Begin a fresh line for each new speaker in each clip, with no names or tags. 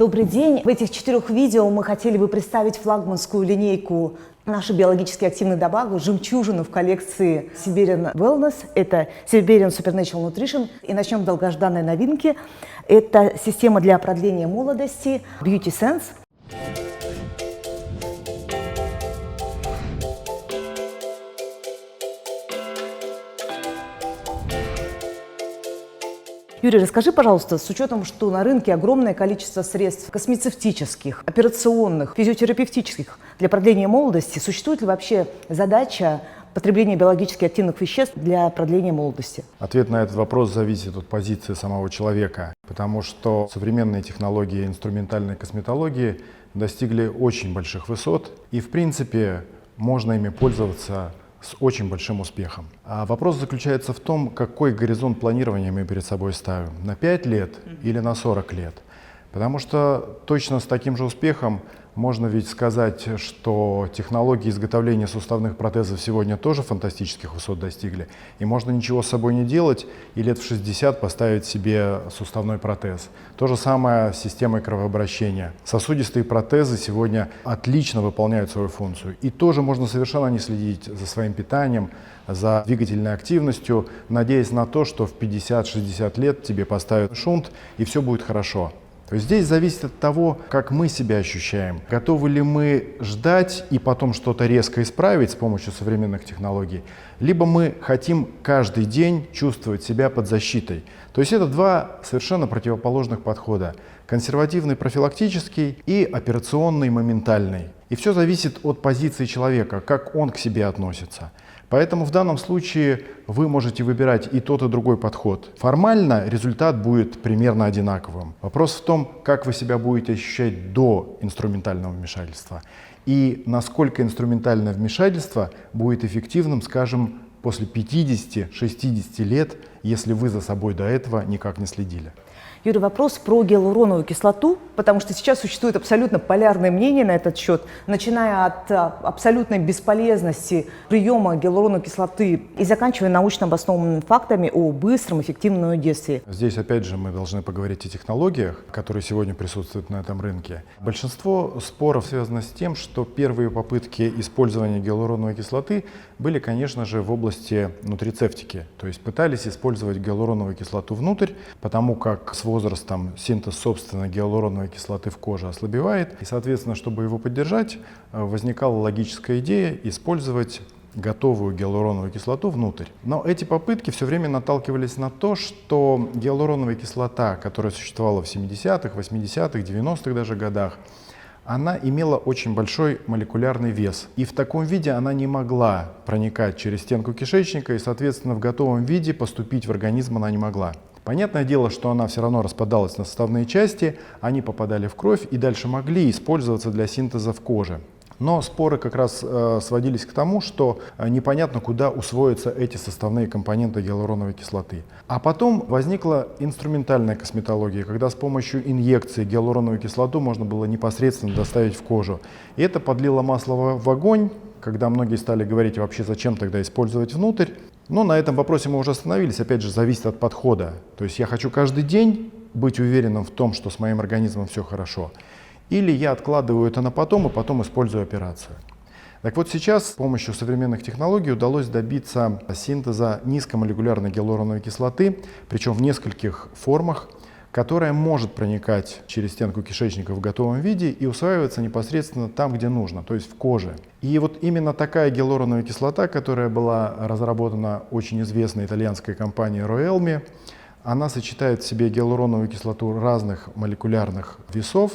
Добрый день! В этих 4 видео мы хотели бы представить флагманскую линейку наших биологически активных добавок, жемчужину в коллекции Siberian Wellness. Это Siberian Supernatural Nutrition. И начнем с долгожданной новинки. Это система для продления молодости Beauty Sense. Юрий, расскажи, пожалуйста, с учетом, что на рынке огромное количество средств космецевтических, операционных, физиотерапевтических для продления молодости, существует ли вообще задача потребления биологически активных веществ для продления молодости?
Ответ на этот вопрос зависит от позиции самого человека, потому что современные технологии инструментальной косметологии достигли очень больших высот, и в принципе можно ими пользоваться с очень большим успехом. А вопрос заключается в том, какой горизонт планирования мы перед собой ставим. На 5 лет или на 40 лет. Потому что точно с таким же успехом можно ведь сказать, что технологии изготовления суставных протезов сегодня тоже фантастических высот достигли. И можно ничего с собой не делать и лет в 60 поставить себе суставной протез. То же самое с системой кровообращения. Сосудистые протезы сегодня отлично выполняют свою функцию. И тоже можно совершенно не следить за своим питанием, за двигательной активностью, надеясь на то, что в 50-60 лет тебе поставят шунт и все будет хорошо. То есть здесь зависит от того, как мы себя ощущаем. Готовы ли мы ждать и потом что-то резко исправить с помощью современных технологий, либо мы хотим каждый день чувствовать себя под защитой. То есть это два совершенно противоположных подхода. Консервативный профилактический и операционный моментальный. И все зависит от позиции человека, как он к себе относится. Поэтому в данном случае вы можете выбирать и тот, и другой подход. Формально результат будет примерно одинаковым. Вопрос в том, как вы себя будете ощущать до инструментального вмешательства и насколько инструментальное вмешательство будет эффективным, скажем, после 50-60 лет, если вы за собой до этого никак не следили.
Юрий, вопрос про гиалуроновую кислоту, потому что сейчас существует абсолютно полярное мнение на этот счет, начиная от абсолютной бесполезности приема гиалуроновой кислоты и заканчивая научно обоснованными фактами о быстром эффективном ее действии.
Здесь опять же мы должны поговорить о технологиях, которые сегодня присутствуют на этом рынке. Большинство споров связано с тем, что первые попытки использования гиалуроновой кислоты были, конечно же, в области нутрицептики, то есть пытались использовать гиалуроновую кислоту внутрь, потому как с возрастом синтез собственной гиалуроновой кислоты в коже ослабевает, и, соответственно, чтобы его поддержать, возникала логическая идея использовать готовую гиалуроновую кислоту внутрь. Но эти попытки все время наталкивались на то, что гиалуроновая кислота, которая существовала в 70-х, 80-х, 90-х даже годах, она имела очень большой молекулярный вес. И в таком виде она не могла проникать через стенку кишечника, и, соответственно, в готовом виде поступить в организм она не могла. Понятное дело, что она все равно распадалась на составные части, они попадали в кровь и дальше могли использоваться для синтеза в коже. Но споры как раз сводились к тому, что непонятно, куда усвоятся эти составные компоненты гиалуроновой кислоты. А потом возникла инструментальная косметология, когда с помощью инъекции гиалуроновую кислоту можно было непосредственно доставить в кожу. И это подлило масло в огонь, когда многие стали говорить, вообще зачем тогда использовать внутрь. Но на этом вопросе мы уже остановились, опять же, зависит от подхода. То есть я хочу каждый день быть уверенным в том, что с моим организмом все хорошо. Или я откладываю это на потом и потом использую операцию. Так вот сейчас с помощью современных технологий удалось добиться синтеза низкомолекулярной гиалуроновой кислоты, причем в нескольких формах, которая может проникать через стенку кишечника в готовом виде и усваиваться непосредственно там, где нужно, то есть в коже. И вот именно такая гиалуроновая кислота, которая была разработана очень известной итальянской компанией Roelmi, она сочетает в себе гиалуроновую кислоту разных молекулярных весов,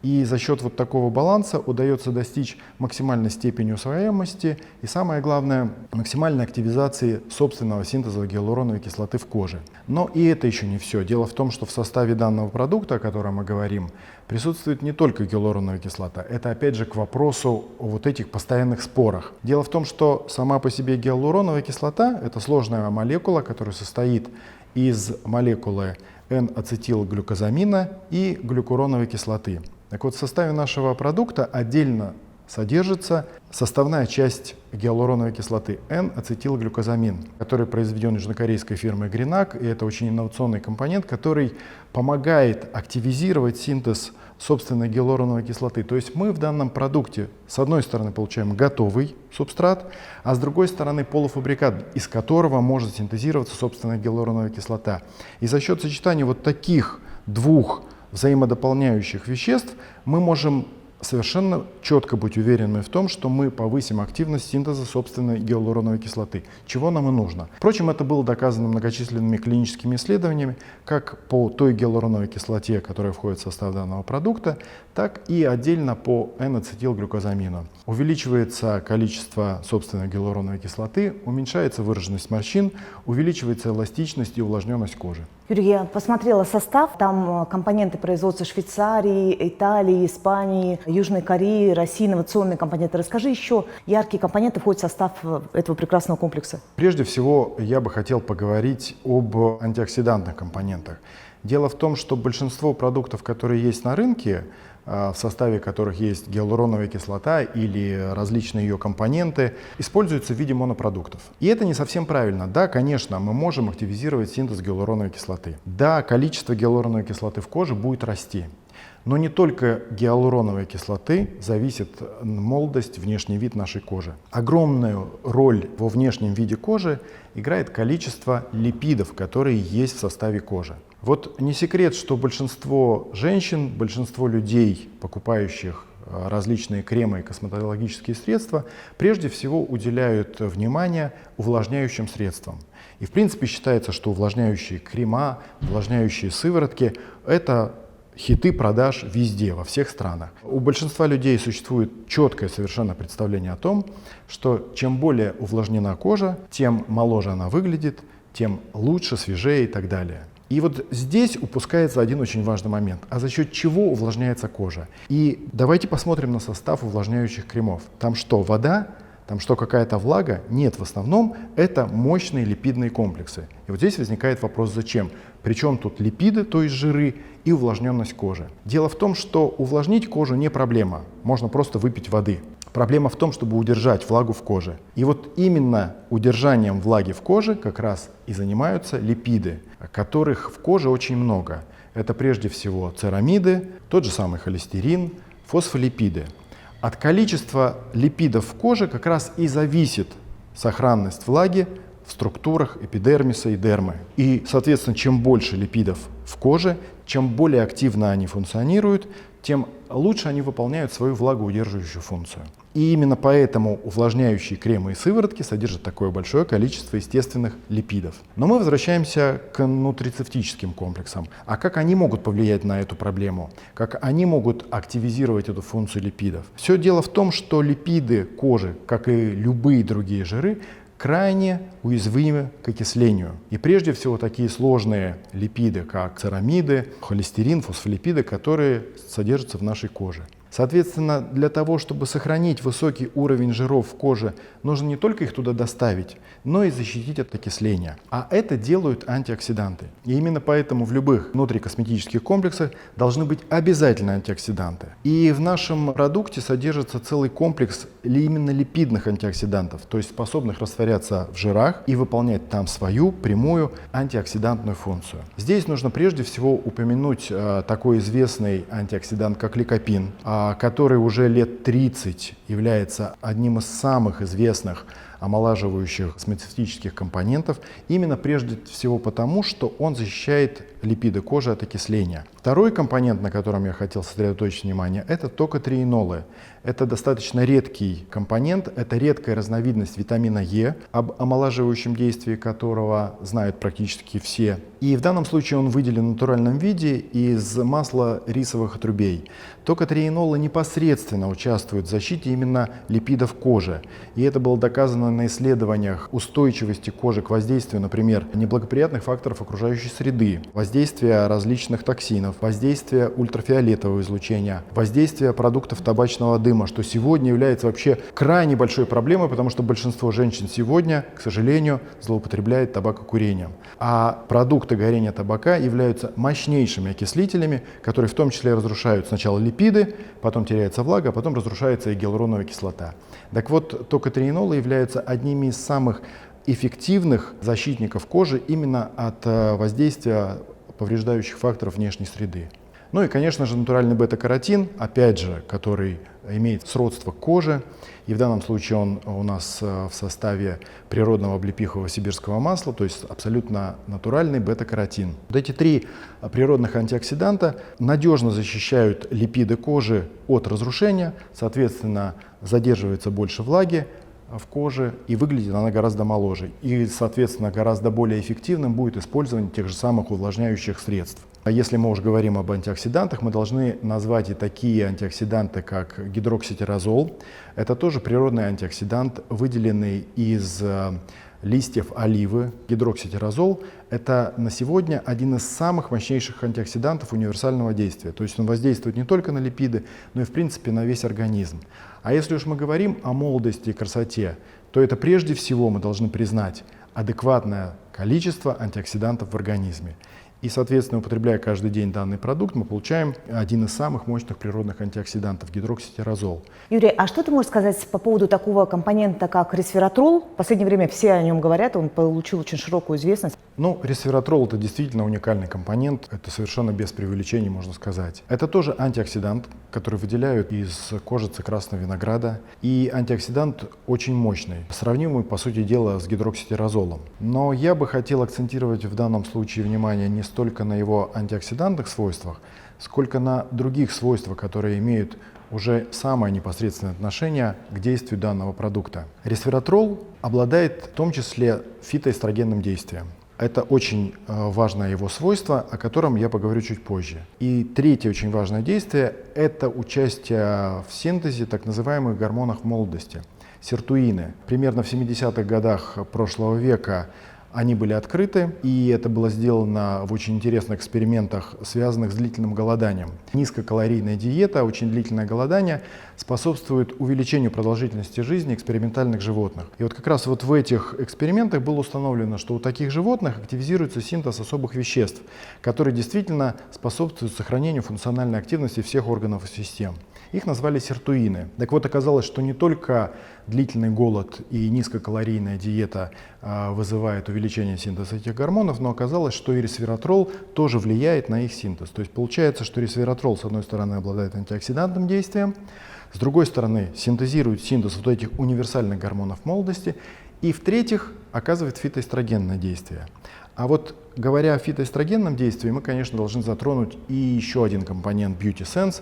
и за счет вот такого баланса удается достичь максимальной степени усвояемости и, самое главное, максимальной активизации собственного синтеза гиалуроновой кислоты в коже. Но и это еще не все. Дело в том, что в составе данного продукта, о котором мы говорим, присутствует не только гиалуроновая кислота. Это опять же к вопросу о вот этих постоянных спорах. Дело в том, что сама по себе гиалуроновая кислота – это сложная молекула, которая состоит из молекулы N-ацетилглюкозамина и глюкуроновой кислоты. Так вот, в составе нашего продукта отдельно содержится составная часть гиалуроновой кислоты N-ацетилглюкозамин, который произведен южнокорейской фирмой Grenac, и это очень инновационный компонент, который помогает активизировать синтез собственной гиалуроновой кислоты. То есть мы в данном продукте с одной стороны получаем готовый субстрат, а с другой стороны полуфабрикат, из которого может синтезироваться собственная гиалуроновая кислота. И за счет сочетания вот таких двух взаимодополняющих веществ мы можем совершенно четко быть уверенными в том, что мы повысим активность синтеза собственной гиалуроновой кислоты, чего нам и нужно. Впрочем, это было доказано многочисленными клиническими исследованиями, как по той гиалуроновой кислоте, которая входит в состав данного продукта, так и отдельно по N-ацетилглюкозамину. Увеличивается количество собственной гиалуроновой кислоты, уменьшается выраженность морщин, увеличивается эластичность и увлажненность кожи.
Юрий, я посмотрела состав, там компоненты производства Швейцарии, Италии, Испании, Южной Кореи, России, инновационные компоненты. Расскажи еще, яркие компоненты входят в состав этого прекрасного комплекса.
Прежде всего, я бы хотел поговорить об антиоксидантных компонентах. Дело в том, что большинство продуктов, которые есть на рынке, в составе которых есть гиалуроновая кислота или различные ее компоненты, используются в виде монопродуктов. И это не совсем правильно. Да, конечно, мы можем активизировать синтез гиалуроновой кислоты. Да, количество гиалуроновой кислоты в коже будет расти. Но не только гиалуроновой кислоты зависит молодость, внешний вид нашей кожи. Огромную роль во внешнем виде кожи играет количество липидов, которые есть в составе кожи. Вот не секрет, что большинство женщин, большинство людей, покупающих различные кремы и косметологические средства, прежде всего уделяют внимание увлажняющим средствам. И в принципе считается, что увлажняющие крема, увлажняющие сыворотки – это хиты продаж везде, во всех странах. У большинства людей существует четкое совершенно представление о том, что чем более увлажнена кожа, тем моложе она выглядит, тем лучше, свежее и так далее. И вот здесь упускается один очень важный момент. А за счет чего увлажняется кожа? И давайте посмотрим на состав увлажняющих кремов. Там что, вода? Там что, какая-то влага? Нет, в основном это мощные липидные комплексы. И вот здесь возникает вопрос, зачем? Причем тут липиды, то есть жиры, и увлажненность кожи. Дело в том, что увлажнить кожу не проблема. Можно просто выпить воды. Проблема в том, чтобы удержать влагу в коже. И вот именно удержанием влаги в коже как раз и занимаются липиды, которых в коже очень много. Это прежде всего церамиды, тот же самый холестерин, фосфолипиды. От количества липидов в коже как раз и зависит сохранность влаги в структурах эпидермиса и дермы. И, соответственно, чем больше липидов в коже, чем более активно они функционируют, тем лучше они выполняют свою влагоудерживающую функцию. И именно поэтому увлажняющие кремы и сыворотки содержат такое большое количество естественных липидов. Но мы возвращаемся к нутрицептическим комплексам. А как они могут повлиять на эту проблему? Как они могут активизировать эту функцию липидов? Все дело в том, что липиды кожи, как и любые другие жиры, крайне уязвимы к окислению. И прежде всего такие сложные липиды, как церамиды, холестерин, фосфолипиды, которые содержатся в нашей коже. Соответственно, для того, чтобы сохранить высокий уровень жиров в коже, нужно не только их туда доставить, но и защитить от окисления. А это делают антиоксиданты. И именно поэтому в любых внутрикосметических комплексах должны быть обязательно антиоксиданты. И в нашем продукте содержится целый комплекс именно липидных антиоксидантов, то есть способных растворяться в жирах и выполнять там свою прямую антиоксидантную функцию. Здесь нужно прежде всего упомянуть такой известный антиоксидант, как ликопин, который уже лет 30 является одним из самых известных омолаживающих косметических компонентов, именно прежде всего потому, что он защищает липиды кожи от окисления. Второй компонент, на котором я хотел сосредоточить внимание, это токотриенолы. Это достаточно редкий компонент, это редкая разновидность витамина Е, об омолаживающем действии которого знают практически все. И в данном случае он выделен в натуральном виде из масла рисовых отрубей. Токотриенолы непосредственно участвуют в защите именно липидов кожи. И это было доказано на исследованиях устойчивости кожи к воздействию, например, неблагоприятных факторов окружающей среды, воздействия различных токсинов, воздействия ультрафиолетового излучения, воздействия продуктов табачного дыма, что сегодня является вообще крайне большой проблемой, потому что большинство женщин сегодня, к сожалению, злоупотребляет табакокурением. А продукты горения табака являются мощнейшими окислителями, которые в том числе разрушают сначала липиды, потом теряется влага, а потом разрушается и гиалуроновая кислота. Так вот, токотриенолы являются одними из самых эффективных защитников кожи именно от воздействия повреждающих факторов внешней среды. Ну и, конечно же, натуральный бета-каротин, опять же, который имеет сродство к коже, и в данном случае он у нас в составе природного облепихового сибирского масла, то есть абсолютно натуральный бета-каротин. Вот эти три природных антиоксиданта надежно защищают липиды кожи от разрушения, соответственно, задерживается больше влаги в коже, и выглядит она гораздо моложе. И, соответственно, гораздо более эффективным будет использование тех же самых увлажняющих средств. А если мы уже говорим об антиоксидантах, мы должны назвать и такие антиоксиданты, как гидрокситиразол. Это тоже природный антиоксидант, выделенный из листьев оливы. Гидрокситиразол – это на сегодня один из самых мощнейших антиоксидантов универсального действия. То есть он воздействует не только на липиды, но и в принципе на весь организм. А если уж мы говорим о молодости и красоте, то это прежде всего мы должны признать адекватное количество антиоксидантов в организме. И, соответственно, употребляя каждый день данный продукт, мы получаем один из самых мощных природных антиоксидантов – гидрокситиразол.
Юрий, а что ты можешь сказать по поводу такого компонента, как ресвератрол? В последнее время все о нем говорят, он получил очень широкую известность.
Ну, ресвератрол – это действительно уникальный компонент, это совершенно без преувеличений, можно сказать. Это тоже антиоксидант, который выделяют из кожицы красного винограда. И антиоксидант очень мощный, сравнимый, по сути дела, с гидрокситиразолом. Но я бы хотел акцентировать в данном случае внимание не столько на его антиоксидантных свойствах, сколько на других свойствах, которые имеют уже самое непосредственное отношение к действию данного продукта. Ресвератрол обладает в том числе фитоэстрогенным действием. Это очень важное его свойство, о котором я поговорю чуть позже. И третье очень важное действие – это участие в синтезе так называемых гормонов молодости – сиртуины. Примерно в 70-х годах прошлого века они были открыты, и это было сделано в очень интересных экспериментах, связанных с длительным голоданием. Низкокалорийная диета, очень длительное голодание способствует увеличению продолжительности жизни экспериментальных животных. И вот как раз вот в этих экспериментах было установлено, что у таких животных активизируется синтез особых веществ, которые действительно способствуют сохранению функциональной активности всех органов и систем. Их назвали сиртуины. Так вот, оказалось, что не только длительный голод и низкокалорийная диета вызывает увеличение синтеза этих гормонов, но оказалось, что и ресвератрол тоже влияет на их синтез. То есть получается, что ресвератрол, с одной стороны, обладает антиоксидантным действием, с другой стороны, синтезирует синтез вот этих универсальных гормонов молодости, и в-третьих, оказывает фитоэстрогенное действие. А вот говоря о фитоэстрогенном действии, мы, конечно, должны затронуть и еще один компонент Beauty Sense.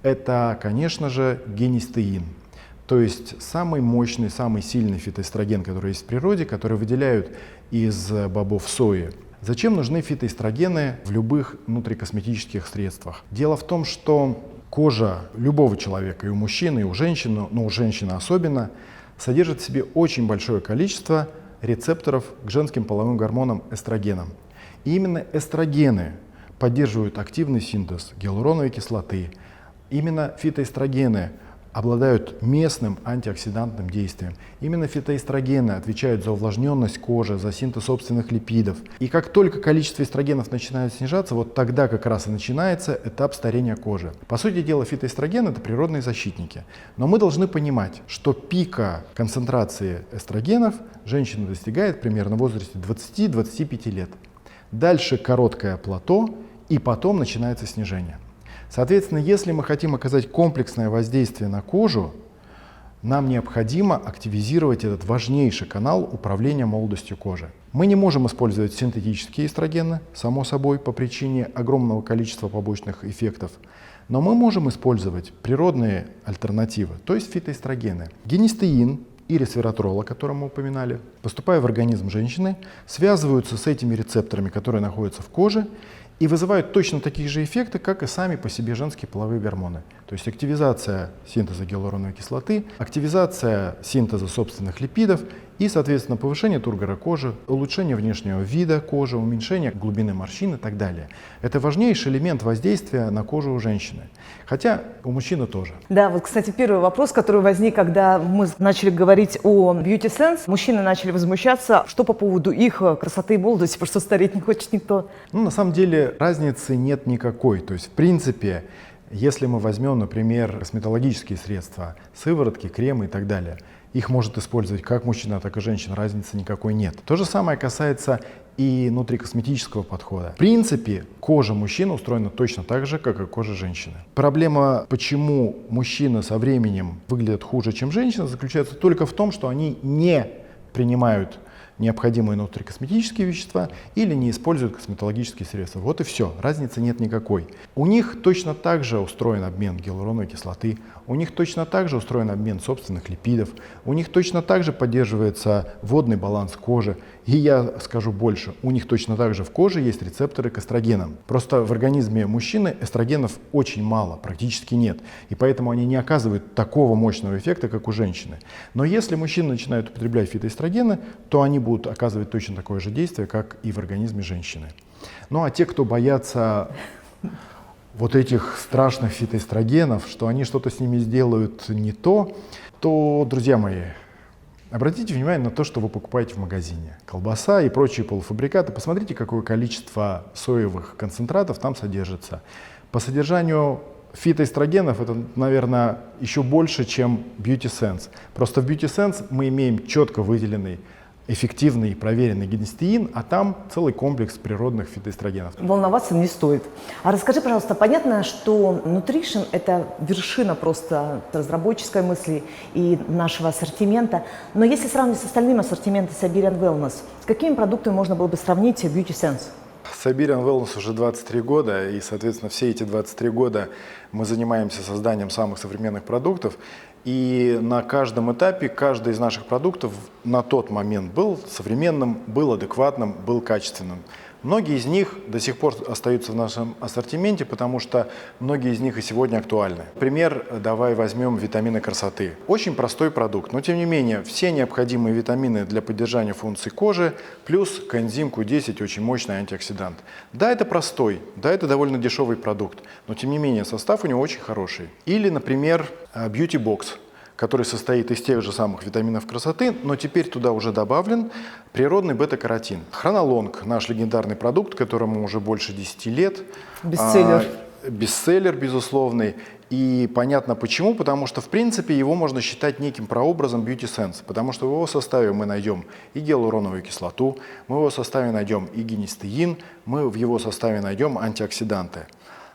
Это, конечно же, генистеин, то есть самый мощный, самый сильный фитоэстроген, который есть в природе, который выделяют из бобов сои. Зачем нужны фитоэстрогены в любых внутрикосметических средствах? Дело в том, что кожа любого человека, и у мужчины, и у женщины, но у женщины особенно, содержит в себе очень большое количество рецепторов к женским половым гормонам эстрогенам. И именно эстрогены поддерживают активный синтез гиалуроновой кислоты. Именно фитоэстрогены обладают местным антиоксидантным действием. Именно фитоэстрогены отвечают за увлажненность кожи, за синтез собственных липидов. И как только количество эстрогенов начинает снижаться, вот тогда как раз и начинается этап старения кожи. По сути дела, фитоэстрогены – это природные защитники. Но мы должны понимать, что пика концентрации эстрогенов женщина достигает примерно в возрасте 20-25 лет. Дальше короткое плато, и потом начинается снижение. Соответственно, если мы хотим оказать комплексное воздействие на кожу, нам необходимо активизировать этот важнейший канал управления молодостью кожи. Мы не можем использовать синтетические эстрогены, само собой, по причине огромного количества побочных эффектов, но мы можем использовать природные альтернативы, то есть фитоэстрогены. Генистеин и ресвератрол, о котором мы упоминали, поступая в организм женщины, связываются с этими рецепторами, которые находятся в коже, и вызывают точно такие же эффекты, как и сами по себе женские половые гормоны. То есть активизация синтеза гиалуроновой кислоты, активизация синтеза собственных липидов и, соответственно, повышение тургора кожи, улучшение внешнего вида кожи, уменьшение глубины морщин и так далее. Это важнейший элемент воздействия на кожу у женщины. Хотя у мужчины тоже.
Да, вот, кстати, первый вопрос, который возник, когда мы начали говорить о Beauty Sense, мужчины начали возмущаться, что по поводу их красоты и молодости, потому что стареть не хочет никто.
Ну, на самом деле разницы нет никакой. То есть, в принципе, если мы возьмем, например, косметологические средства, сыворотки, кремы и так далее, Их может использовать как мужчина, так и женщина, разницы никакой нет. То же самое касается и внутрикосметического подхода. В принципе, кожа мужчины устроена точно так же, как и кожа женщины. Проблема, почему мужчины со временем выглядят хуже, чем женщины, заключается только в том, что они не принимают необходимые внутрикосметические вещества или не используют косметологические средства. Вот и все, разницы нет никакой. У них точно так же устроен обмен гиалуроновой кислоты, у них точно так же устроен обмен собственных липидов, у них точно так же поддерживается водный баланс кожи. И я скажу больше, у них точно так же в коже есть рецепторы к эстрогенам. Просто в организме мужчины эстрогенов очень мало, практически нет. И поэтому они не оказывают такого мощного эффекта, как у женщины. Но если мужчины начинают употреблять фитоэстрогены, то они будут оказывать точно такое же действие, как и в организме женщины. Ну а те, кто боятся вот этих страшных фитоэстрогенов, что они что-то с ними сделают не то, друзья мои, обратите внимание на то, что вы покупаете в магазине. Колбаса и прочие полуфабрикаты. Посмотрите, какое количество соевых концентратов там содержится. По содержанию фитоэстрогенов это, наверное, еще больше, чем Beauty Sense. Просто в Beauty Sense мы имеем четко выделенный эффективный и проверенный гинестеин, а там целый комплекс природных фитоэстрогенов.
Волноваться не стоит. А расскажи, пожалуйста, понятно, что Nutrition – это вершина просто разработческой мысли и нашего ассортимента. Но если сравнивать с остальным ассортиментом Siberian Wellness, с какими продуктами можно было бы сравнить Beauty Sense?
Siberian Wellness уже 23 года, и, соответственно, все эти 23 года мы занимаемся созданием самых современных продуктов. И на каждом этапе каждый из наших продуктов на тот момент был современным, был адекватным, был качественным. Многие из них до сих пор остаются в нашем ассортименте, потому что многие из них и сегодня актуальны. Пример, давай возьмем витамины красоты. Очень простой продукт, но тем не менее все необходимые витамины для поддержания функций кожи, плюс коэнзим Q10, очень мощный антиоксидант. Да, это простой, да, это довольно дешевый продукт, но тем не менее состав у него очень хороший. Или, например, Beauty Box, который состоит из тех же самых витаминов красоты, но теперь туда уже добавлен природный бета-каротин. Хронолонг, наш легендарный продукт, которому уже больше 10 лет.
Бестселлер.
Бестселлер, безусловный. И понятно почему, потому что в принципе его можно считать неким прообразом Beauty Sense, потому что в его составе мы найдем и гиалуроновую кислоту, мы в его составе найдем и гинестеин, мы в его составе найдем антиоксиданты.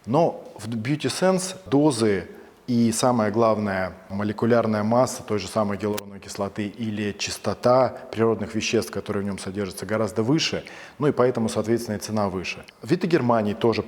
Но в Beauty Sense дозы и самое главное, молекулярная масса той же самой гиалуроновой кислоты или частота природных веществ, которые в нем содержатся, гораздо выше, ну и поэтому, соответственно, и цена выше. Вита Германии тоже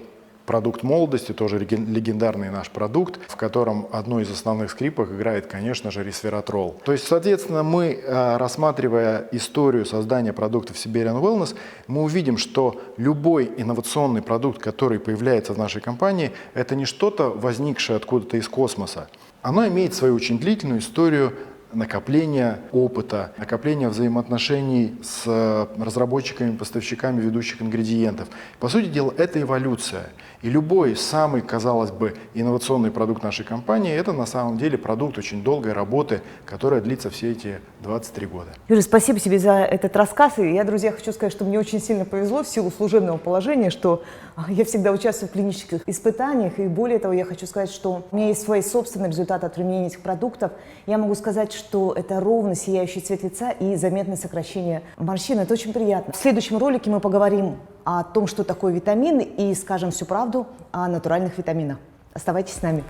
продукт молодости, тоже легендарный наш продукт, в котором одной из основных скрипок играет, конечно же, ресвератрол. То есть, соответственно, мы, рассматривая историю создания продуктов Siberian Wellness, мы увидим, что любой инновационный продукт, который появляется в нашей компании, это не что-то, возникшее откуда-то из космоса. Оно имеет свою очень длительную историю накопления опыта, накопления взаимоотношений с разработчиками, поставщиками ведущих ингредиентов. По сути дела, это эволюция. И любой самый, казалось бы, инновационный продукт нашей компании – это на самом деле продукт очень долгой работы, которая длится все эти 23 года.
Юрий, спасибо тебе за этот рассказ. И я, друзья, хочу сказать, что мне очень сильно повезло в силу служебного положения, что я всегда участвую в клинических испытаниях. И более того, я хочу сказать, что у меня есть свои собственные результаты от применения этих продуктов. Я могу сказать, что это ровно сияющий цвет лица и заметное сокращение морщин. Это очень приятно. В следующем ролике мы поговорим о том, что такое витамины, и скажем всю правду о натуральных витаминах. Оставайтесь с нами.